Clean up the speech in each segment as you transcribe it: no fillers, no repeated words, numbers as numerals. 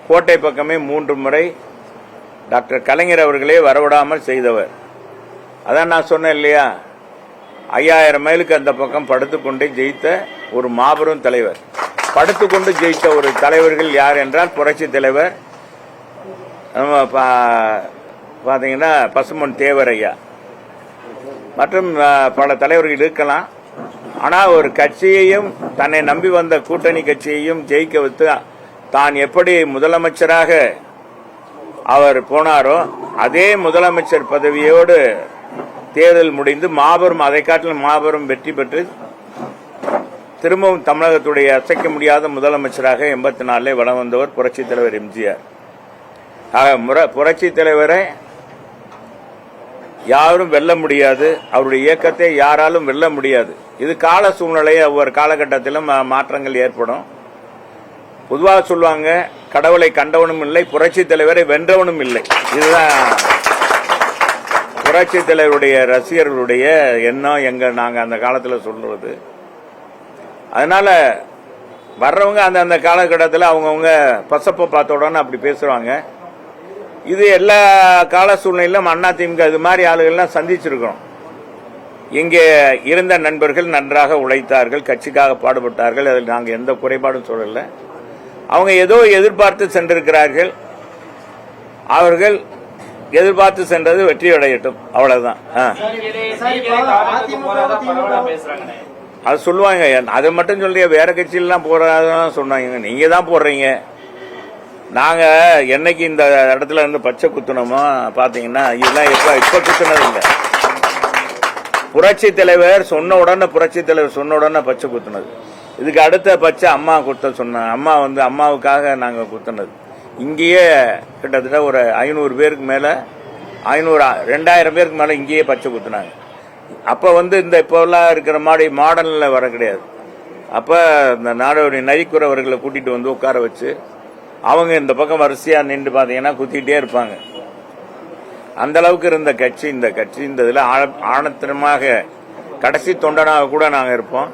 கோட்டை பக்கமே 3 முறை டாக்டர் கலைஞர் அவர்களே வரவிடாமல் செய்தவர். அதான் நான் சொன்னேன் இல்லையா, 5000 மைலுக்கு அந்த பக்கம் படுத்துக்கொண்டே ஜெயித்த ஒரு மாபெரும் தலைவர். படுத்துக்கொண்டு ஜெயித்த ஒரு தலைவர்கள் யார் என்றால் புரட்சி தலைவர் பாத்தீங்கன்னா பசுமன் தேவரையா மற்றும் பல தலைவர்கள் இருக்கலாம். ஆனால் ஒரு கட்சியையும் தன்னை நம்பி வந்த கூட்டணி கட்சியையும் ஜெயிக்க வைத்து தான் எப்படி முதலமைச்சராக அவர் போனாரோ அதே முதலமைச்சர் பதவியோடு தேர்தல் முடிந்து மாபெரும் அதை காட்டிலும் மாபெரும் வெற்றி பெற்று திரும்பவும் தமிழகத்துடைய அசைக்க முடியாத முதலமைச்சராக 84 வலம் வந்தவர் புரட்சி தலைவர் எம்ஜிஆர். புரட்சி தலைவரை யாரும் வெல்ல முடியாது, அவருடைய இயக்கத்தை யாராலும் வெல்ல முடியாது. இது கால சூழ்நிலை, ஒவ்வொரு காலகட்டத்திலும் மாற்றங்கள் ஏற்படும். பொதுவாக சொல்லுவாங்க, கடவுளை கண்டவனும் இல்லை, புரட்சி தலைவரை வென்றவனும் இல்லை. இதுதான் புரட்சி தலைவருடைய ரசிகர்களுடைய எண்ணம். நாங்க அந்த காலத்தில் சொல்றது. அதனால வர்றவங்க அந்த காலகட்டத்தில் அவங்கவுங்க பசப்பை பார்த்த உடனே அப்படி பேசுவாங்க. இது எல்லா கால சூழ்நிலையிலும் அதிமுக இது மாதிரி ஆளுகள்லாம் சந்திச்சிருக்கிறோம். இங்கே இருந்த நண்பர்கள் நன்றாக உழைத்தார்கள், கட்சிக்காக பாடுபட்டார்கள். அதில் நாங்கள் எந்த குறைபாடும் சொல்லல. அவங்க ஏதோ எதிர்பார்த்து சென்றிருக்கிறார்கள். அவர்கள் எதிர்பார்த்து சென்றது வெற்றி அடையட்டும், அவ்வளவுதான். அது சொல்லுவாங்க. அதை மட்டும் சொல்லிய வேற கட்சியிலாம் போறதான் சொன்னாங்க. நீங்க தான் போடுறீங்க. நாங்க என்னைக்கு இந்த இடத்துல இருந்து பச்சை குத்துனோமோ பாத்தீங்கன்னா இதெல்லாம் இப்ப குத்துனது இல்லை. புரட்சி தலைவர் சொன்ன உடனே பச்சை குத்துனது. இதுக்கு அடுத்த பச்சை அம்மா குத்த சொன்ன அம்மா அம்மாவுக்காக நாங்க குத்துனது. இங்கேயே கிட்டத்தட்ட ஒரு 500 பேருக்கு மேல 2000 பேருக்கு மேல இங்கேயே பச்சை குத்துனாங்க. அப்ப இந்த இப்பெல்லாம் இருக்கிற மாதிரி மாடர்ன்ல வர கிடையாது. அப்ப இந்த நாடோடி நரிக்குறவர்களை கூட்டிட்டு உட்கார வச்சு அவங்க இந்த பக்கம் வரிசையா நின்று பாத்தீங்கன்னா குத்திட்டே இருப்பாங்க. அந்த அளவுக்கு இருந்த கட்சி இந்த கட்சி. இந்த இதுல ஆழத்தனமாக கடைசி தொண்டனாக கூட நாங்க இருப்போம்.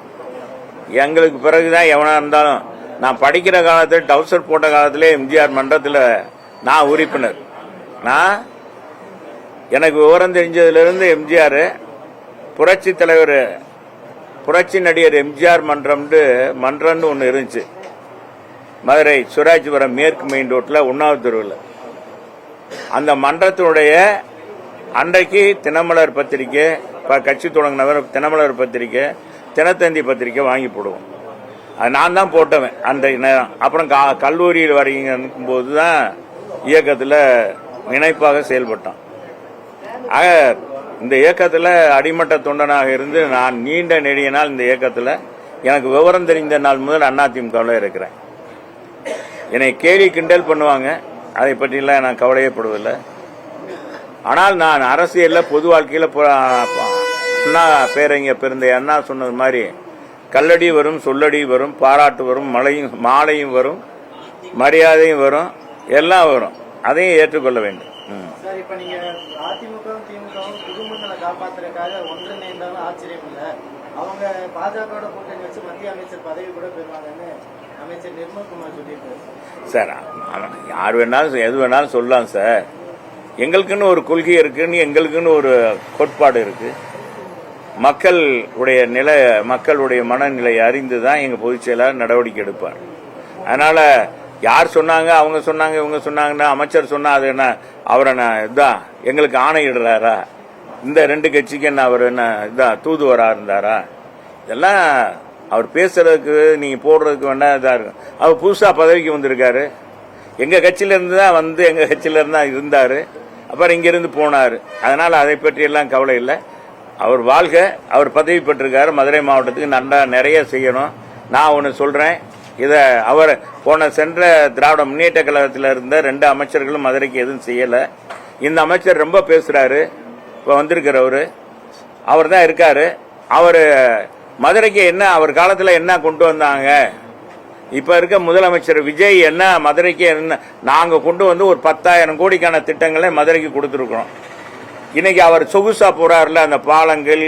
எங்களுக்கு பிறகுதான் எவனா இருந்தாலும், நான் படிக்கிற காலத்தில் டவுசர் போட்ட காலத்திலே எம்ஜிஆர் மன்றத்தில் நான் உறுப்பினர். எனக்கு விவரம் தெரிஞ்சதுல எம்ஜிஆர் புரட்சி தலைவர் புரட்சி நடிகர் எம்ஜிஆர் மன்றம்னு ஒன்று இருந்துச்சு. மதுரை சுராஜ்புரம் மேற்கு மெயின் ரோட்ல 1வது தெருவில். அந்த மன்றத்தினுடைய அன்றைக்கு தினமலர் பத்திரிகை, கட்சி தொடங்கினவர் தினமலர் பத்திரிகை, தினத்தந்தி பத்திரிகை வாங்கி போடுவோம். அது நான் தான் போட்டவன் அந்த நேரம். அப்புறம் கல்லூரியில் வரைக்கும் போதுதான் இயக்கத்தில் இணைப்பாக செயல்பட்டோம். ஆக இந்த இயக்கத்தில் அடிமட்ட தொண்டனாக இருந்து நான் நீண்ட நெடிய நாள் இந்த இயக்கத்தில் எனக்கு விவரம் தெரிந்த நாள் முதல் அதிமுகவில் இருக்கிறேன். என்னை கேலி கிண்டல் பண்ணுவாங்க, அதை பற்றிலாம் நான் கவலையப்படுவதில்லை. ஆனால் நான் அரசியலில் பொது வாழ்க்கையில் அண்ணா பேரறிஞர் பெருந்தை அண்ணா சொன்னது மாதிரி கல்லடி வரும், சொல்லடி வரும், பாராட்டு வரும், மாலையும் வரும், மரியாதையும் வரும், எல்லாம் வரும். அதையும் ஏற்றுக்கொள்ள வேண்டும். அவங்க பாஜக கூட்டணி வச்சு மத்திய அமைச்சர் பதவி கூட பெறுவாங்கன்னு அமைச்சர் நிர்மல்குமார் சொல்லியிருக்காரு. சார் யார் வேணாலும் எது வேணாலும் சொல்லலாம் சார். எங்களுக்குன்னு ஒரு கொள்கை இருக்குன்னு, எங்களுக்குன்னு ஒரு கோட்பாடு இருக்கு. மக்களுடைய மனநிலை அறிந்துதான் எங்க பொதுச் செயலாளர் நடவடிக்கை எடுப்பார். அதனால யார் சொன்னாங்க, அவங்க சொன்னாங்க, இவங்க சொன்னாங்கன்னா அமைச்சர் சொன்னா அது என்ன அவர் இதான் எங்களுக்கு ஆணையிடுறாரா? இந்த 2 கட்சிக்கு என்ன அவர் என்ன இதான் தூதுவரா இருந்தாரா? இதெல்லாம் அவர் பேசுறதுக்கு நீங்க போடுறதுக்கு வேணா இதா இருக்கும். அவர் புதுசா பதவிக்கு வந்திருக்காரு. எங்க கட்சியில இருந்து தான் எங்க கட்சியில இருந்தா இருந்தாரு. அப்புறம் இங்க இருந்து போனாரு. அதனால அதை பற்றி எல்லாம் கவலை இல்லை. அவர் வாழ்க. அவர் பதவி பெற்றிருக்காரு. மதுரை மாவட்டத்துக்கு நிறைய செய்யணும். நான் ஒன்னு சொல்றேன். இத அவர் சென்ற திராவிட முன்னேற்ற கழகத்தில் இருந்த 2 அமைச்சர்களும் மதுரைக்கு எதுவும் செய்யல. இந்த அமைச்சர் ரொம்ப பேசுறாரு. இப்ப வந்திருக்கிறவரு அவர் தான் இருக்காரு. அவரு மதுரைக்கு என்ன அவர் காலத்துல என்ன கொண்டு வந்தாங்க, இப்ப இருக்க முதலமைச்சர் விஜய் என்ன மதுரைக்கு என்ன நாங்க கொண்டு ஒரு 10,000 கோடிக்கான திட்டங்களை மதுரைக்கு கொடுத்திருக்கிறோம். இன்னைக்கு அவர் சொகுசா போறாருல, அந்த பாலங்கள்,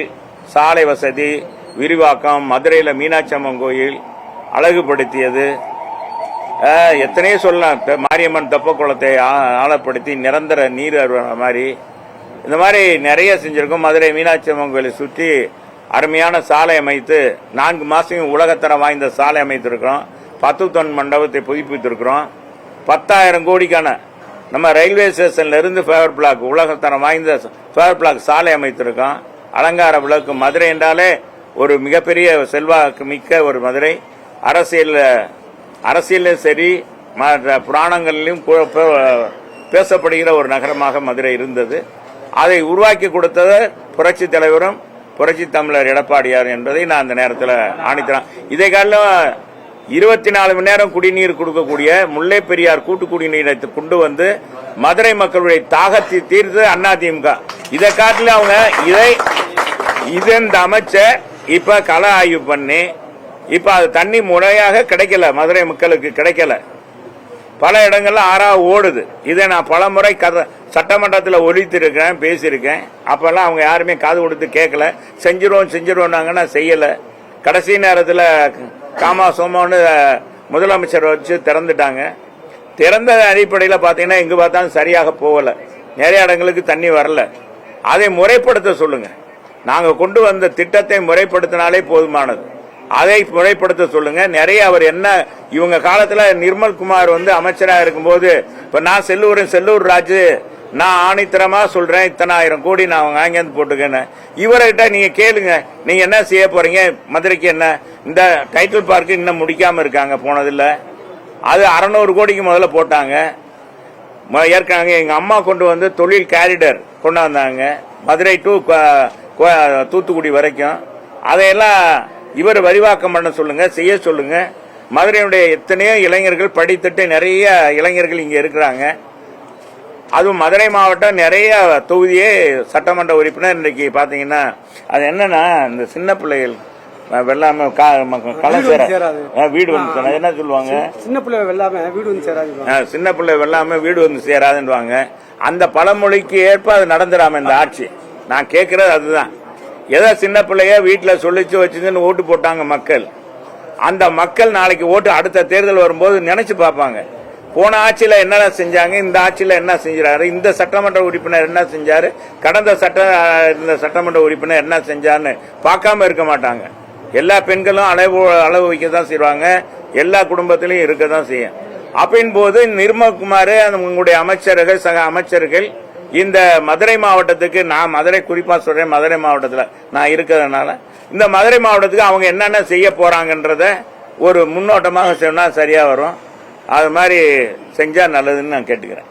சாலை வசதி, விரிவாக்கம், மதுரையில மீனாட்சி அம்மன் கோயில் அழகுபடுத்தியது, எத்தனையோ சொல்லலாம். இப்ப மாரியம்மன் தெப்ப குளத்தை ஆழப்படுத்தி நிரந்தர நீர் மாதிரி இந்த மாதிரி நிறைய செஞ்சிருக்கோம். மதுரை மீனாட்சி அம்மன் கோயிலை சுற்றி அருமையான சாலை அமைத்து 4 மாசம் உலகத்தரம் வாய்ந்த சாலை அமைத்திருக்கிறோம். 10 தொன் மண்டபத்தை புதுப்பித்திருக்கிறோம். 10,000 கோடிக்கான நம்ம ரயில்வே ஸ்டேஷன்ல இருந்து ஃபேவர் பிளாக் உலகத்தரம் வாய்ந்த ஃபேவர் பிளாக் சாலை அமைத்திருக்கோம். அலங்கார விளக்கு. மதுரை என்றாலே ஒரு மிகப்பெரிய செல்வாக்கு மிக்க ஒரு மதுரை. அரசியலும் சரி புராணங்களிலும் பேசப்படுகிற ஒரு நகரமாக மதுரை இருந்தது. அதை உருவாக்கி கொடுத்தது புரட்சி தலைவரும் புரட்சி தமிழர் எடப்பாடியார் என்பதை நான் அந்த நேரத்தில் ஆணித்தரேன். இதை காலம் 24 மணி நேரம் குடிநீர் கொடுக்கக்கூடிய முல்லை பெரியார் கூட்டு குடிநீரை கொண்டு வந்து மதுரை மக்களுடைய தாகத்தை தீர்த்து அதிமுக. இதை காட்டில அவங்க இந்த அமைச்சர் இப்ப கள ஆய்வு பண்ணி இப்ப அது தண்ணி முறையாக கிடைக்கல, மதுரை மக்களுக்கு கிடைக்கல. பல இடங்கள்ல ஆறா ஓடுது. இதை நான் பல முறை சட்டமன்றத்தில் ஒழித்திருக்கேன், பேசியிருக்கேன். அப்பெல்லாம் அவங்க யாருமே காது கொடுத்து கேட்கல. செஞ்சிருவோம்னாங்கன்னா செய்யல. கடைசி நேரத்தில் காமா சோமான்னு முதலமைச்சர் வச்சு திறந்துட்டாங்க. திறந்த அடிப்படையில் பார்த்தீங்கன்னா எங்க பார்த்தாலும் சரியாக போகல. நிறைய இடங்களுக்கு தண்ணி வரல. அதை முறைப்படுத்த சொல்லுங்க. நாங்க கொண்டு வந்த திட்டத்தை முறைப்படுத்தினாலே போதுமானது. அதை முறைப்படுத்த சொல்லுங்க. நிறைய அவர் என்ன இவங்க காலத்துல நிர்மல்குமார் அமைச்சராக இருக்கும்போது இப்ப நான் செல்லூர் ராஜு நான் ஆணித்தரமா சொல்றேன், இத்தனை 1000 கோடி நான் வாங்கி போட்டுக்கேன்னு. இவர்கிட்ட நீங்க கேளுங்க, நீங்க என்ன செய்ய போறீங்க மதுரைக்கு? என்ன இந்த டைட்டில் பார்க் இன்னும் முடிக்காம இருக்காங்க, போனதில்ல. அது 600 கோடிக்கு முதல்ல போட்டாங்க. ஏற்கனவே எங்க அம்மா கொண்டு வந்து தொழில் கேரிடர் கொண்டாந்தாங்க, மதுரை டு தூத்துக்குடி வரைக்கும். அதையெல்லாம் இவர் விரிவாக்கம் பண்ண சொல்லுங்க, செய்ய சொல்லுங்க. மதுரையுடைய எத்தனையோ இளைஞர்கள் படித்துட்டு நிறைய இளைஞர்கள் இங்க இருக்கிறாங்க. அதுவும் மதுரை மாவட்டம் நிறைய தொகுதியே சட்டமன்ற உறுப்பினர் இன்னைக்கு பாத்தீங்கன்னா அது என்னன்னா இந்த சின்ன பிள்ளைகள் வெள்ளாம களம் சேர வீடு வந்து என்ன சொல்லுவாங்க, சின்ன பிள்ளை வெள்ளாம வீடு வந்து சேராது, சின்ன பிள்ளை வெள்ளாம வீடு வந்து சேராதுன்னுவாங்க. அந்த பழமொழிக்கு ஏற்ப அது நடந்துடாம இந்த ஆட்சி. நான் கேட்கறது அதுதான். ஏதோ சின்ன பிள்ளைய வீட்டுல சொல்லிச்சு வச்சுன்னு ஓட்டு போட்டாங்க மக்கள். அந்த மக்கள் நாளைக்கு ஓட்டு அடுத்த தேர்தல் வரும்போது நினைச்சு பார்ப்பாங்க, போன ஆட்சியில என்ன செஞ்சாங்க, இந்த ஆட்சியில என்ன செஞ்சாரு, இந்த சட்டமன்ற உறுப்பினர் என்ன செஞ்சாரு, கடந்த சட்டமன்ற உறுப்பினர் என்ன செஞ்சாருன்னு பார்க்காம இருக்க மாட்டாங்க. எல்லா பெண்களும் அளவு வைக்கதான் செய்வாங்க, எல்லா குடும்பத்திலையும் இருக்கதான் செய்யும். அப்படின் போது நிர்மல்குமார் உங்களுடைய அமைச்சர்கள் சக அமைச்சர்கள் இந்த மதுரை மாவட்டத்துக்கு, நான் மதுரை குறிப்பா சொல்றேன், மதுரை மாவட்டத்தில் நான் இருக்கிறதுனால இந்த மதுரை மாவட்டத்துக்கு அவங்க என்னென்ன செய்ய போறாங்கன்றத ஒரு முன்னோட்டமாக சொன்னா சரியா வரும். அது மாதிரி செஞ்சா நல்லதுன்னு நான் கேட்டுக்கிறேன்.